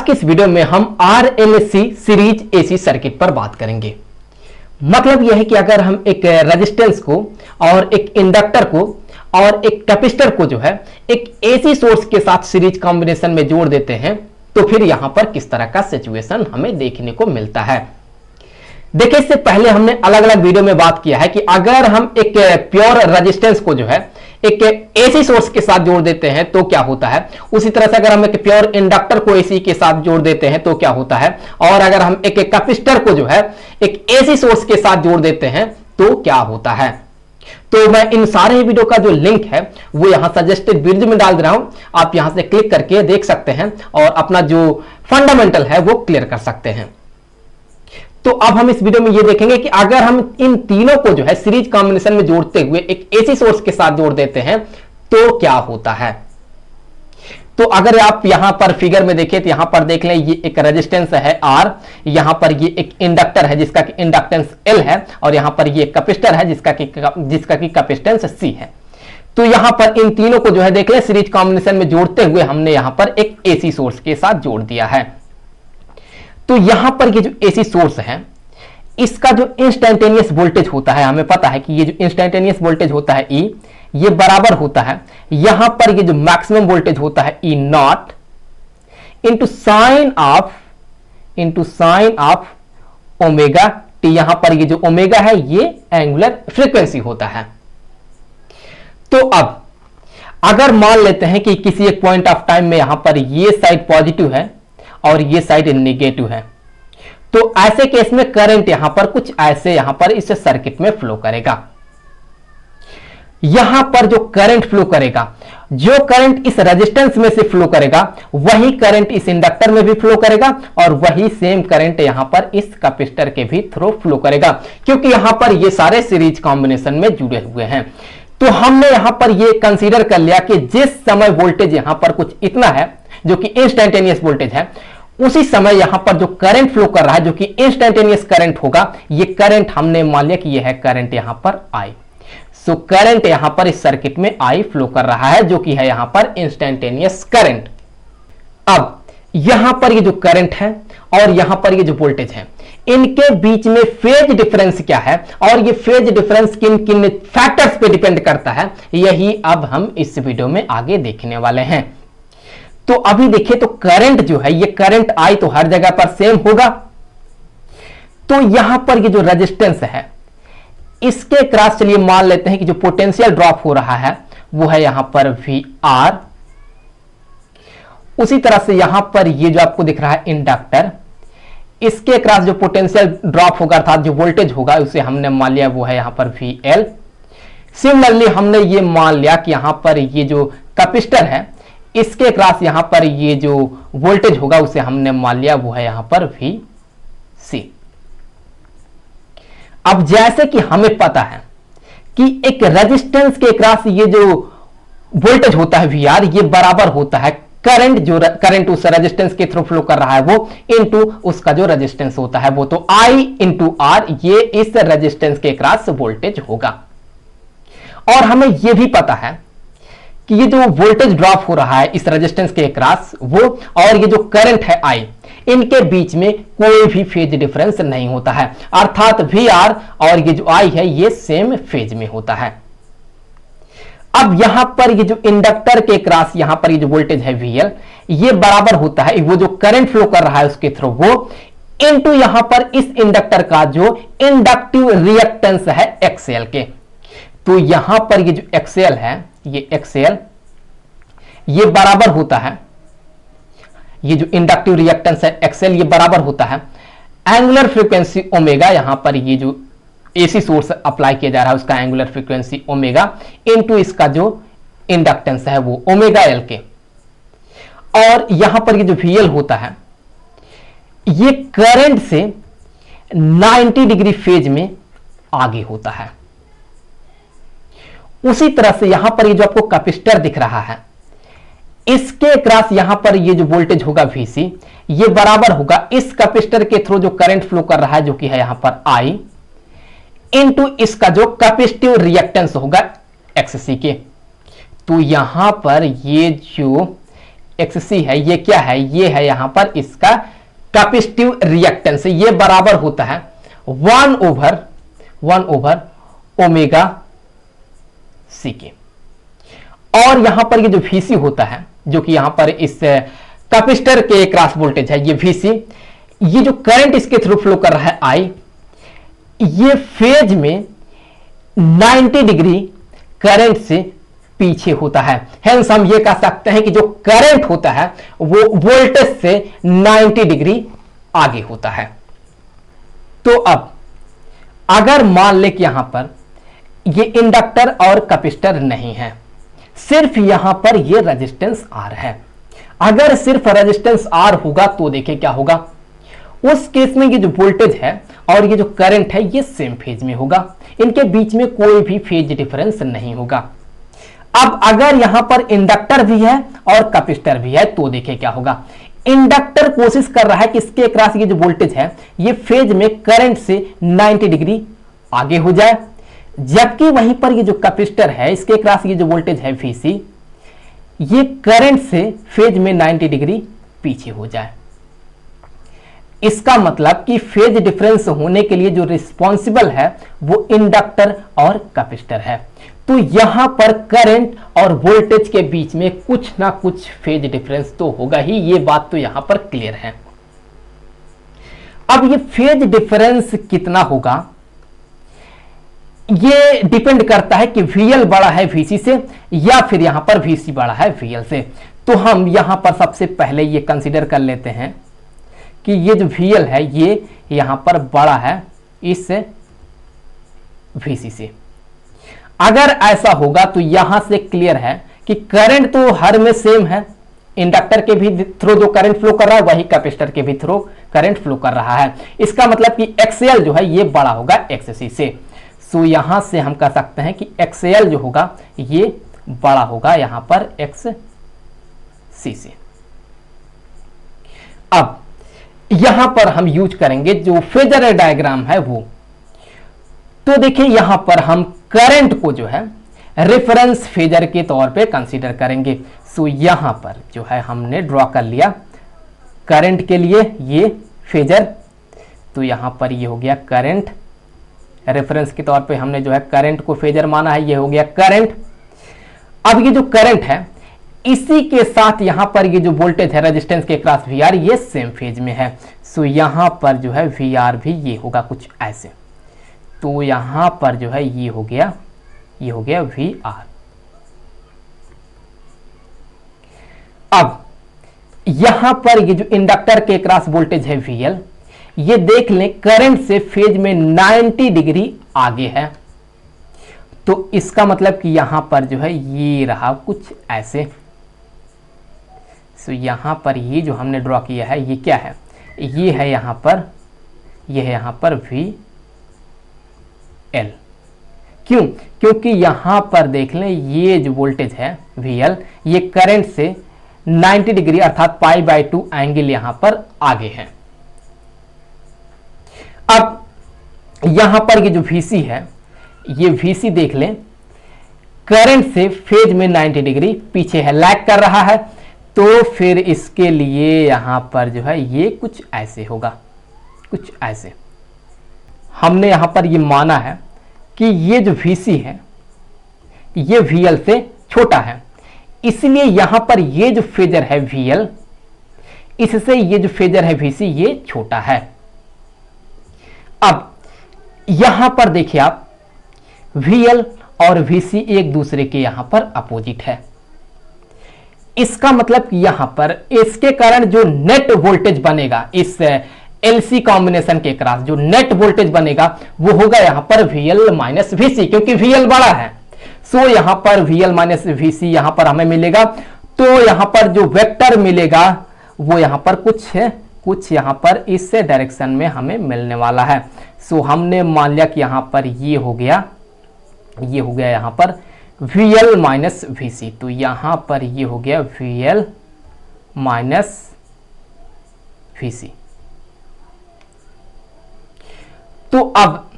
के इस वीडियो में हम RLC सीरीज AC सर्किट पर बात करेंगे। मतलब यह है कि अगर हम एक रेजिस्टेंस को और एक इंडक्टर को और एक कैपेसिटर को जो है एक AC सोर्स के साथ सीरीज कॉम्बिनेशन में जोड़ देते हैं तो फिर यहां पर किस तरह का सिचुएशन हमें देखने को मिलता है। देखिए, इससे पहले हमने अलग अलग वीडियो में बात किया है कि अगर हम एक प्योर रेजिस्टेंस को जो है एक AC सोर्स के साथ जोड़ देते हैं तो क्या होता है, उसी तरह से अगर हम एक प्योर इंडक्टर को AC के साथ जोड़ देते हैं तो क्या होता है, और अगर हम एक कैपेसिटर को जो है एक AC सोर्स के साथ जोड़ देते हैं तो क्या होता है। तो मैं इन सारे वीडियो का जो लिंक है वो यहां सजेस्टेड वीडियो में डाल दे रहा हूं, आप यहां से क्लिक करके देख सकते हैं और अपना जो फंडामेंटल है वो क्लियर कर सकते हैं। तो अब हम इस वीडियो में ये देखेंगे कि अगर हम इन तीनों को जो है सीरीज कॉम्बिनेशन में जोड़ते हुए एक AC सोर्स के साथ जोड़ देते हैं तो क्या होता है। तो अगर आप यहां पर फिगर में देखें तो यहां पर देख लें, ये एक रेजिस्टेंस है R, यहां पर ये एक इंडक्टर है जिसका कि इंडक्टेंस L है, और यहां पर ये कैपेसिटर है जिसका कि कैपेसिटेंस C है। तो यहां पर इन तीनों को जो है देख लें सीरीज कॉम्बिनेशन में जोड़ते हुए हमने यहां पर एक AC सोर्स के साथ जोड़ दिया है। तो यहां पर ये जो AC सोर्स है इसका जो इंस्टैन्टेनियस वोल्टेज होता है, हमें पता है कि ये जो इंस्टैन्टेनियस वोल्टेज होता है E, ये बराबर होता है यहां पर ये जो मैक्सिमम वोल्टेज होता है E not into sine of omega T. यहां पर ये जो ओमेगा है ये एंगुलर फ्रीक्वेंसी होता है। तो अब अगर मान लेते हैं कि किसी एक पॉइंट ऑफ टाइम में यहां पर ये साइड पॉजिटिव है और ये साइड नेगेटिव है, तो ऐसे केस में करंट यहां पर कुछ ऐसे यहां पर इस सर्किट में फ्लो करेगा। यहां पर जो करंट फ्लो करेगा, जो करंट इस रेजिस्टेंस में से फ्लो करेगा वही करंट इस इंडक्टर में भी फ्लो करेगा और वही सेम करंट यहां पर इस कैपेसिटर के भी थ्रू फ्लो करेगा, क्योंकि यहां पर ये सारे सीरीज कॉम्बिनेशन में जुड़े हुए हैं। तो हमने यहां पर ये कंसीडर कर लिया कि जिस समय वोल्टेज यहां पर कुछ इतना है जो कि इंस्टैन्टेनियस वोल्टेज है, उसी समय यहां पर जो करंट फ्लो कर रहा है जो कि इंस्टैन्टेनियस करंट होगा, ये करंट हमने मान लिया कि यह है करंट यहां पर I। सो करंट यहां पर इस सर्किट में I फ्लो कर रहा है जो कि है यहां पर इंस्टैन्टेनियस करंट। अब यहां पर ये जो करंट है और यहां पर ये जो वोल्टेज है, इनके बीच में फेज डिफरेंस क्या है और ये फेज डिफरेंस किन किन फैक्टर्स पे डिपेंड करता है, यही अब हम इस वीडियो में आगे देखने वाले हैं। तो अभी देखिए, तो करंट जो है ये करंट I तो हर जगह पर सेम होगा। तो यहां पर ये जो रेजिस्टेंस है इसके क्रॉस चलिए मान लेते हैं कि जो पोटेंशियल ड्रॉप हो रहा है वो है यहां पर VR। उसी तरह से यहां पर ये जो आपको दिख रहा है इंडक्टर, इसके क्रॉस जो पोटेंशियल ड्रॉप होगा अर्थात जो वोल्टेज होगा उसे हमने मान लिया वो है यहां पर VL। सिमिलरली हमने ये मान लिया कि यहां पर ये जो कैपेसिटर है इसके क्रॉस यहां पर ये जो वोल्टेज होगा उसे हमने मान लिया वो है यहां पर VC। अब जैसे कि हमें पता है कि एक रेजिस्टेंस के क्रॉस ये जो वोल्टेज होता है VR, ये बराबर होता है करंट, जो करंट उस रेजिस्टेंस के थ्रू फ्लो कर रहा है वो इनटू उसका जो रेजिस्टेंस होता है वो, तो I इंटू R ये इस रेजिस्टेंस के क्रॉस वोल्टेज होगा। और हमें यह भी पता है कि ये जो वोल्टेज ड्रॉप हो रहा है इस रेजिस्टेंस के क्रॉस वो और ये जो करंट है I, इनके बीच में कोई भी फेज डिफरेंस नहीं होता है, अर्थात VR और ये जो I है ये सेम फेज में होता है। अब यहां पर ये जो इंडक्टर के क्रॉस यहां पर ये जो वोल्टेज है VL, ये बराबर होता है वो जो करंट फ्लो कर रहा है उसके थ्रू वो इनटू यहां पर इस इंडक्टर का जो इंडक्टिव रिएक्टेंस है XL के। तो यहां पर ये जो XL है, ये XL ये बराबर होता है, ये जो इंडक्टिव रिएक्टेंस है XL ये बराबर होता है एंगुलर फ्रीक्वेंसी ओमेगा, यहां पर ये जो AC सोर्स अप्लाई किया जा रहा है उसका एंगुलर फ्रीक्वेंसी ओमेगा इनटू इसका जो इंडक्टेंस है वो ओमेगा L के। और यहां पर ये जो VL होता है ये करंट से 90 डिग्री फेज में आगे होता है। उसी तरह से यहां पर ये जो आपको कैपेसिटर दिख रहा है इसके क्रॉस यहां पर ये जो वोल्टेज होगा VC, ये बराबर होगा इस कैपेसिटर के थ्रू जो करंट फ्लो कर रहा है जो कि है यहां पर I इनटू इसका जो कैपेसिटिव रिएक्टेंस होगा XC के। तो यहां पर ये जो XC है, ये क्या है, ये है यहां पर इसका कैपेसिटिव रिएक्टेंस, ये बराबर होता है 1/1 ओमेगा सी के। और यहां पर ये जो Vc होता है, जो कि यहां पर इस कैपेसिटर के क्रॉस वोल्टेज है, ये Vc, ये जो करंट इसके थ्रू फ्लो कर रहा है I, ये फेज में 90 डिग्री करंट से पीछे होता है। हेंस हम ये कह सकते हैं कि जो करंट होता है वो वोल्टेज से 90 डिग्री आगे होता है। तो अब अगर मान ले कि यहां पर ये इंडक्टर और कैपेसिटर नहीं है, सिर्फ यहां पर ये रेजिस्टेंस R है, अगर सिर्फ रेजिस्टेंस R होगा तो देखिए क्या होगा, उस केस में ये जो वोल्टेज है और ये जो करंट है ये सेम फेज में होगा, इनके बीच में कोई भी फेज डिफरेंस नहीं होगा। अब अगर यहां पर इंडक्टर भी है और कैपेसिटर भी है तो देखिए क्या होगा, इंडक्टर कोशिश कर रहा है कि इसके अक्रॉस ये जो वोल्टेज है ये फेज में करंट से 90 डिग्री आगे हो जाए, जबकि वहीं पर ये जो कैपेसिटर है इसके अक्रॉस ये जो वोल्टेज है Vc, ये करंट से फेज में 90 डिग्री पीछे हो जाए। इसका मतलब कि फेज डिफरेंस होने के लिए जो रिस्पॉन्सिबल है वो इंडक्टर और कैपेसिटर है। तो यहां पर करंट और वोल्टेज के बीच में कुछ ना कुछ फेज डिफरेंस तो होगा ही, ये बात तो यहां पर क्लियर है। अब ये फेज डिफरेंस कितना होगा, ये डिपेंड करता है कि VL बड़ा है Vc से या फिर यहां पर Vc बड़ा है VL से। तो हम यहां पर सबसे पहले ये कंसीडर कर लेते हैं कि ये जो VL है ये यहां पर बड़ा है इस Vc से। अगर ऐसा होगा तो यहां से क्लियर है कि करंट तो हर में सेम है, इंडक्टर के भी थ्रू जो करंट फ्लो कर रहा है वही कैपेसिटर के भी थ्रू करंट फ्लो कर रहा है। इसका मतलब कि XL जो है ये बड़ा होगा XC से। सो यहां से हम कह सकते हैं कि XL जो होगा ये बड़ा होगा यहां पर XC से। अब यहां पर हम यूज करेंगे जो फेजर डायग्राम है वो, तो देखिए यहां पर हम करंट को जो है रेफरेंस फेजर के तौर पे कंसीडर करेंगे। सो यहां पर जो है हमने ड्रॉ कर लिया करंट के लिए ये फेजर, तो यहां पर ये हो गया करंट, रेफरेंस के तौर पे हमने जो है करंट को फेजर माना है, ये हो गया करंट। अब ये जो करंट है इसी के साथ यहां पर ये जो वोल्टेज है रेजिस्टेंस के क्रॉस VR ये सेम फेज में है। सो यहां पर जो है VR भी ये होगा कुछ ऐसे, तो यहां पर जो है ये हो गया VR। अब यहां पर ये जो इंडक्टर के क्रॉस वोल्टेज है VL, ये देख लें करंट से फेज में 90 डिग्री आगे है, तो इसका मतलब कि यहां पर जो है ये रहा कुछ ऐसे। सो यहां पर ये जो हमने ड्रॉ किया है ये क्या है, ये है यहां पर VL। क्यों? क्योंकि यहां पर देख लें ये जो वोल्टेज है VL ये करंट से 90 डिग्री अर्थात π/2 एंगल यहां पर आगे है। अब यहां पर ये जो Vc है ये Vc देख लें करंट से फेज में 90 डिग्री पीछे है, लैग कर रहा है, तो फिर इसके लिए यहां पर जो है ये कुछ ऐसे होगा, कुछ ऐसे। हमने यहां पर ये माना है कि ये जो Vc है ये VL से छोटा है, इसलिए यहां पर ये जो फेजर है VL इससे ये जो फेजर है Vc ये छोटा है। अब यहां पर देखिए आप VL और Vc एक दूसरे के यहां पर अपोजिट है, इसका मतलब कि यहां पर इसके कारण जो नेट वोल्टेज बनेगा इस LC कॉम्बिनेशन के क्रॉस जो नेट वोल्टेज बनेगा वो होगा यहां पर VL माइनस VC, क्योंकि VL बड़ा है। सो यहां पर VL माइनस VC यहां पर हमें मिलेगा, तो यहां पर जो वेक्टर मिलेगा वो यहां पर कुछ यहां पर इस डायरेक्शन में हमें मिलने वाला है। सो हमने मान लिया कि यहां पर ये हो गया यहां पर VL माइनस VC, तो यहां पर ये हो गया VL माइनस VC। तो अब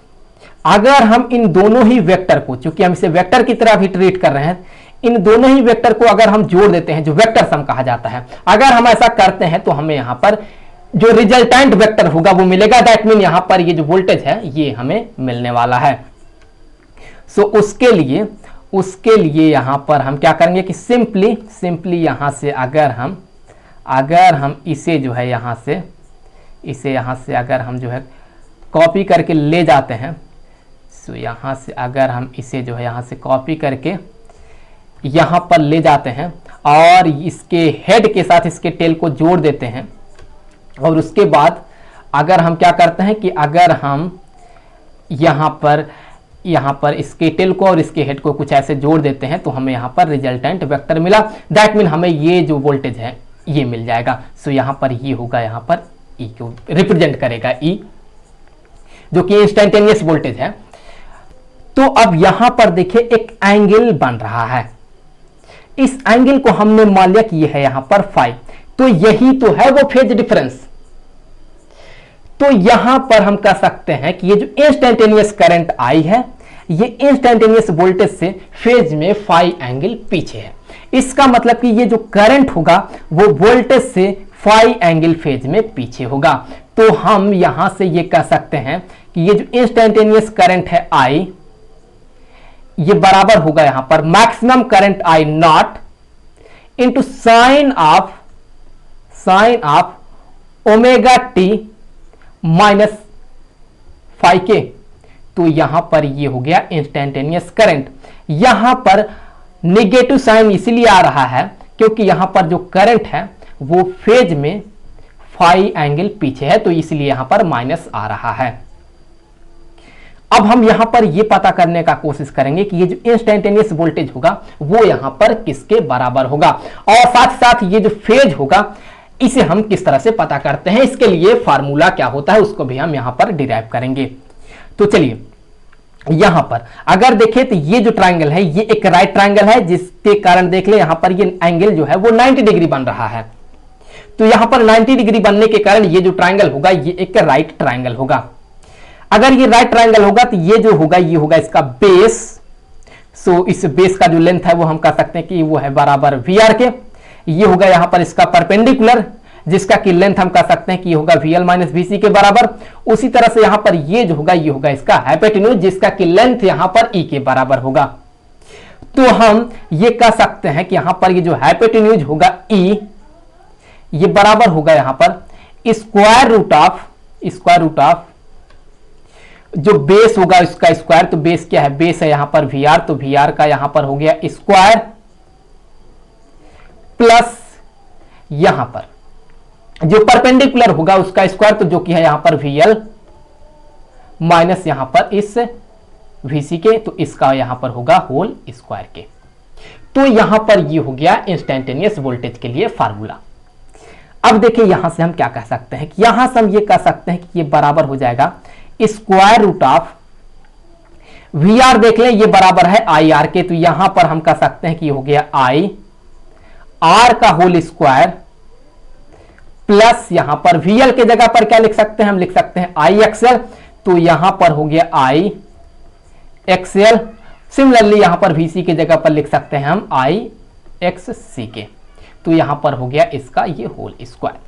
अगर हम इन दोनों ही वेक्टर को, चूंकि हम इसे वेक्टर की तरह भी ट्रीट कर रहे हैं, इन दोनों ही वेक्टर को अगर हम जोड़ देते हैं, जो वेक्टर सम कहा जाता है, अगर हम ऐसा करते हैं तो हमें यहां पर जो रिजल्टेंट वेक्टर होगा वो मिलेगा। दैट मीन यहां पर ये जो वोल्टेज है ये हमें मिलने वाला है। सो उसके लिए यहां पर हम क्या करेंगे कि सिंपली यहां से अगर हम इसे जो है यहां से अगर हम जो है कॉपी करके ले जाते हैं, सो यहां से अगर हम इसे जो है यहां से कॉपी करके यहां पर ले जाते हैं और इसके हेड के साथ इसके टेल को जोड़ देते हैं, और उसके बाद अगर हम क्या करते हैं कि अगर हम यहां पर इसके टेल को और इसके हेड को कुछ ऐसे जोड़ देते हैं तो हमें यहां पर रिजल्टेंट वेक्टर मिला। दैट मीन हमें ये जो वोल्टेज है ये मिल जाएगा। सो यहां पर ये होगा, यहां पर ई को रिप्रेजेंट करेगा, ई जो कि इंस्टेंटेनियस वोल्टेज है। तो अब यहां पर देखिए एक एंगल बन रहा है, इस एंगल को हमने मान लिया कि ये है यहां पर फाई, तो यही तो है वो फेज डिफरेंस। तो यहां पर हम कह सकते हैं कि ये जो इंस्टेंटेनियस करंट आई है ये इंस्टेंटेनियस वोल्टेज से फेज में फाई एंगल पीछे है। इसका मतलब कि ये जो करंट होगा वो वोल्टेज से फाई एंगल फेज में पीछे होगा। तो हम यहां से ये कह सकते हैं कि ये जो इंस्टेंटेनियस करंट है आई, ये बराबर होगा यहां पर maximum current I naught into sine of omega T minus phi के। तो यहां पर ये हो गया इंस्टेंटेनियस करंट। यहां पर नेगेटिव साइन इसलिए आ रहा है क्योंकि यहां पर जो करंट है वो फेज में फाई एंगल पीछे है, तो इसलिए यहां पर माइनस आ रहा है। अब हम यहां पर यह पता करने का कोशिश करेंगे कि ये जो इंस्टेंटेनियस वोल्टेज होगा वो यहां पर किसके बराबर होगा, और साथ साथ ये जो फेज होगा इसे हम किस तरह से पता करते हैं, इसके लिए फार्मूला क्या होता है उसको भी हम यहां पर डिराइव करेंगे। तो चलिए यहां पर अगर देखें तो ये जो ट्रायंगल है ये एक राइट ट्रायंगल है, जिसके कारण देख ले यहां पर ये एंगल जो है वो 90 डिग्री बन रहा है। तो यहां पर 90 डिग्री बनने के कारण ये जो ट्रायंगल होगा ये एक राइट ट्रायंगल होगा। अगर ये राइट ट्रायंगल होगा तो ये जो होगा ये होगा इसका बेस। सो इस बेस का जो लेंथ है वो हम कह सकते हैं कि वो है बराबर वी आर के। ये होगा यहां पर इसका परपेंडिकुलर, जिसका की लेंथ हम कह सकते हैं कि ये होगा VL माइनस VC के बराबर। उसी तरह से यहां पर ये जो होगा ये होगा इसका हाइपोटेन्यूज, जिसका की लेंथ यहां पर E के बराबर होगा। तो हम ये कह सकते हैं कि यहां पर ये जो हाइपोटेन्यूज होगा E, ये बराबर होगा यहां पर स्क्वायर रूट ऑफ जो बेस होगा इसका स्क्वायर। तो बेस क्या है, बेस है यहां पर VR, तो VR का यहां पर हो गया स्क्वायर प्लस यहां पर जो परपेंडिकुलर होगा उसका स्क्वायर, तो जो कि है यहां पर VL माइनस यहां पर इस VC के, तो इसका यहां पर होगा होल स्क्वायर के। तो यहां पर ये हो गया इंस्टेंटेनियस वोल्टेज के लिए फार्मूला। अब देखिए यहां से हम क्या कह सकते हैं कि यहां से हम ये कह सकते हैं कि ये बराबर हो जाएगा स्क्वायर रूट ऑफ VR, देख लें ये बराबर है IR के। तो यहां पर हम कह सकते हैं कि ये हो गया I R का होल स्क्वायर प्लस यहां पर VL के जगह पर क्या लिख सकते हैं, हम लिख सकते हैं IXL। तो यहां पर हो गया IXL। सिमिलरली यहां पर VC के जगह पर लिख सकते हैं हम IXC के। तो यहां पर हो गया इसका ये होल स्क्वायर।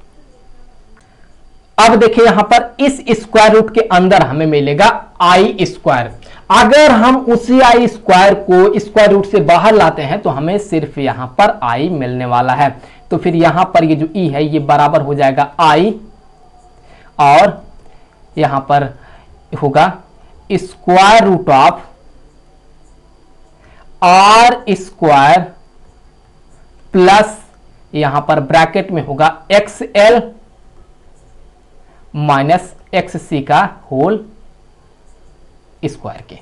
अब देखिए यहां पर इस स्क्वायर रूट के अंदर हमें मिलेगा I स्क्वायर। अगर हम उसी I स्क्वायर को स्क्वायर रूट से बाहर लाते हैं तो हमें सिर्फ यहां पर I मिलने वाला है। तो फिर यहां पर ये जो E है ये बराबर हो जाएगा I, और यहां पर होगा square root of R square plus यहां पर ब्रैकेट में होगा XL माइनस XC का होल स्क्वायर के।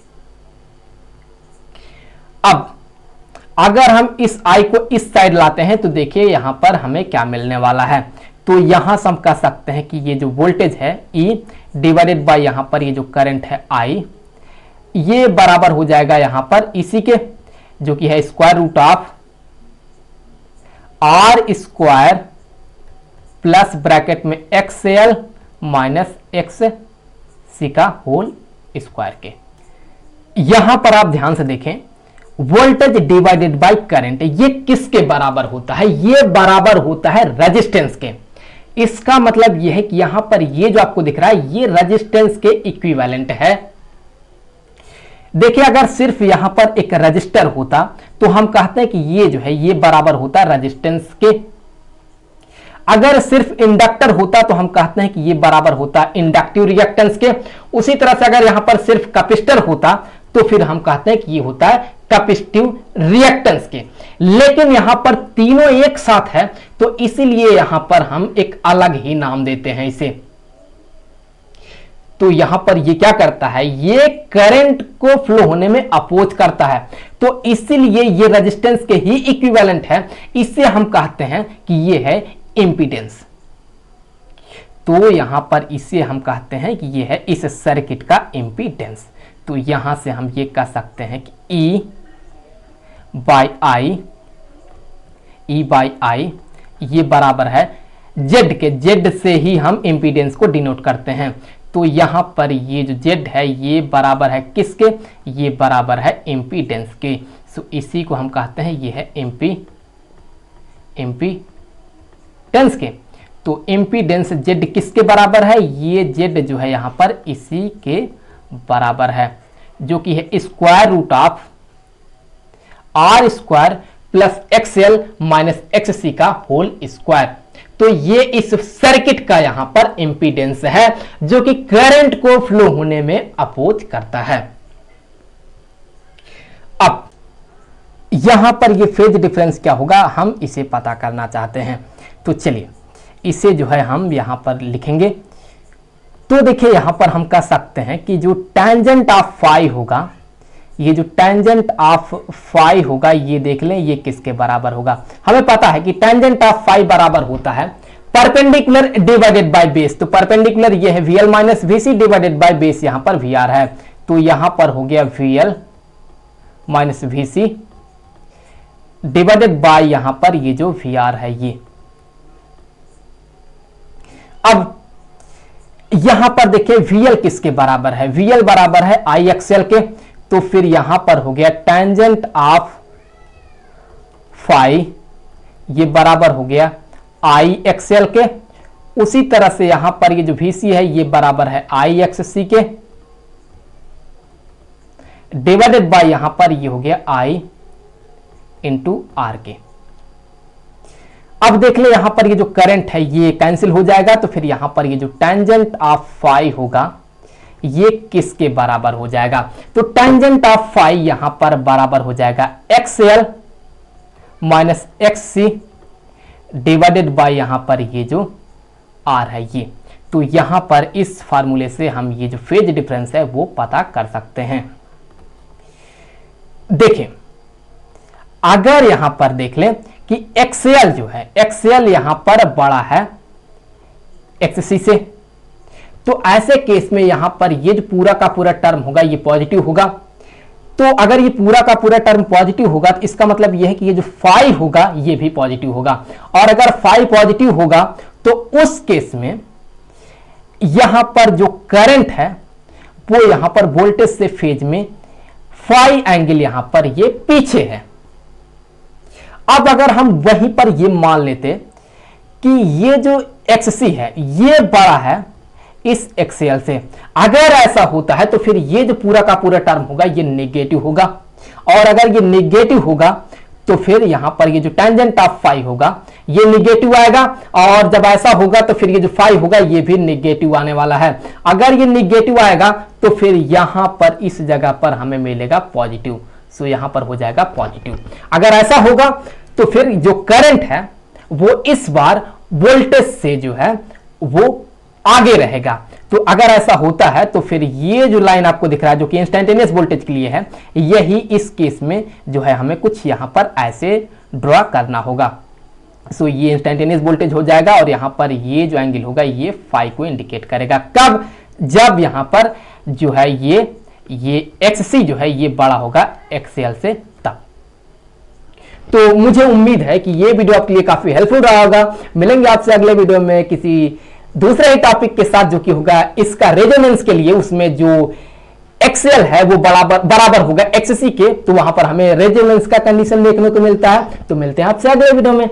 अब अगर हम इस I को इस साइड लाते हैं तो देखिए यहां पर हमें क्या मिलने वाला है। तो यहां से हम कह सकते हैं कि ये जो वोल्टेज है E डिवाइडेड बाय यहां पर ये जो करंट है I, ये बराबर हो जाएगा यहां पर इसी के, जो कि है square root of R square plus bracket में XL माइनस XC का होल स्क्वायर के। यहां पर आप ध्यान से देखें वोल्टेज डिवाइडेड बाय करंट, ये किसके बराबर होता है? ये बराबर होता है रेजिस्टेंस के। इसका मतलब यह है कि यहां पर ये जो आपको दिख रहा है ये रेजिस्टेंस के इक्विवेलेंट है। देखिए अगर सिर्फ यहां पर एक रजिस्टर होता तो हम कहते हैं कि ये जो है ये बराबर होता है रेजिस्टेंस के। अगर सिर्फ इंडक्टर होता तो हम कहते हैं कि ये बराबर होता है इंडक्टिव रिएक्टेंस के। उसी तरह से अगर यहां पर सिर्फ कैपेसिटर होता तो फिर हम कहते हैं कि ये होता है कैपेसिटिव रिएक्टेंस के। लेकिन यहां पर तीनों एक साथ है तो इसीलिए यहां पर हम एक अलग ही नाम देते हैं इसे। तो यहां पर ये क्या करता है? ये करंट को फ्लो होने में अपोज करता है, तो इसीलिए ये रेजिस्टेंस के ही इक्विवेलेंट है। इससे हम कहते हैं कि ये है इंपीडेंस। तो यहां पर इसे हम कहते हैं कि ये है इस सर्किट का इंपीडेंस। तो यहां से हम ये कह सकते हैं कि E बाई आई ये बराबर है Z के। Z से ही हम इंपीडेंस को डिनोट करते हैं। तो यहां पर ये जो Z है ये बराबर है किसके? ये बराबर है इंपीडेंस के। सो इसी को हम कहते हैं ये है इंपीडेंस के। तो इंपीडेंस Z किसके बराबर है? ये Z जो है यहां पर इसी के बराबर है, जो कि है square root of R square plus XL minus XC का होल स्क्वायर। तो ये इस सर्किट का यहां पर इंपीडेंस है जो कि करंट को फ्लो होने में अपोज करता है। अब यहां पर ये फेज डिफरेंस क्या होगा हम इसे पता करना चाहते हैं। तो चलिए इसे जो है हम यहां पर लिखेंगे। तो देखिए यहां पर हम कह सकते हैं कि जो टेंजेंट ऑफ फाई होगा, ये जो टेंजेंट ऑफ फाई होगा ये देख लें ये किसके बराबर होगा। हमें पता है कि टेंजेंट ऑफ फाई बराबर होता है परपेंडिकुलर डिवाइडेड बाय बेस। तो परपेंडिकुलर ये है VL minus VC divided by base, यहां पर VR है। तो यहां पर हो गया VL minus VC divided by यहां पर ये जो VR है ये। अब यहां पर देखिए VL किसके बराबर है? VL बराबर है IXL के। तो फिर यहां पर हो गया टेंजेंट ऑफ फाई ये बराबर हो गया IXL के। उसी तरह से यहां पर ये जो VC है ये बराबर है IXC के डिवाइडेड बाय यहां पर ये हो गया I इंटू R के। अब देख ले यहां पर ये जो करंट है ये कैंसिल हो जाएगा। तो फिर यहां पर ये जो टेंजेंट ऑफ फाई होगा ये किसके बराबर हो जाएगा? तो टेंजेंट ऑफ फाई यहां पर बराबर हो जाएगा XL minus XC divided by यहां पर ये जो R है ये। तो यहां पर इस फार्मूले से हम ये जो फेज डिफरेंस है वो पता कर सकते हैं। देखिए अगर यहां पर देख लें कि XL जो है XL यहां पर बड़ा है XC से, तो ऐसे केस में यहां पर ये जो पूरा का पूरा टर्म होगा ये पॉजिटिव होगा। तो अगर ये पूरा का पूरा टर्म पॉजिटिव होगा तो इसका मतलब ये है कि ये जो फाई होगा ये भी पॉजिटिव होगा। और अगर फाई पॉजिटिव होगा तो उस केस में यहां पर जो करंट है वो यहां पर वोल्टेज से फेज में फाई एंगल यहां पर ये पीछे है। अब अगर हम वहीं पर ये मान लेते कि ये जो XC है ये बड़ा है इस XL से, अगर ऐसा होता है तो फिर ये जो पूरा का पूरा टर्म होगा ये नेगेटिव होगा। और अगर ये नेगेटिव होगा तो फिर यहां पर ये जो टेंजेंट ऑफ फाई होगा ये नेगेटिव आएगा। और जब ऐसा होगा तो फिर ये जो फाई होगा ये भी नेगेटिव आने वाला है। अगर ये नेगेटिव आएगा तो फिर यहां पर इस जगह पर हमें मिलेगा पॉजिटिव। सो यहां पर हो जाएगा पॉजिटिव। अगर ऐसा होगा तो फिर जो करंट है वो इस बार वोल्टेज से जो है वो आगे रहेगा। तो अगर ऐसा होता है तो फिर ये जो लाइन आपको दिख रहा है जो कि इंस्टेंटेनियस वोल्टेज के लिए है, यही इस केस में जो है हमें कुछ यहां पर ऐसे ड्रॉ करना होगा। सो ये इंस्टेंटेनियस वोल्टेज हो जाएगा और यहां पर ये जो एंगल होगा ये फाई को इंडिकेट करेगा। कब? जब यहां पर जो है ये XC जो है ये बड़ा होगा XL से तब। तो मुझे उम्मीद है कि ये वीडियो आपके लिए काफी हेल्पफुल रहा होगा। मिलेंगे आपसे अगले वीडियो में किसी दूसरे ही टॉपिक के साथ जो कि होगा इसका रेजोनेंस के लिए, उसमें जो एक्सएल है वो बराबर बराबर होगा एक्ससी के, तो वहां पर हमें रेजोनेंस का कंडीशन देखने को मिलता है। तो मिलते हैं आपसे अगले वीडियो में।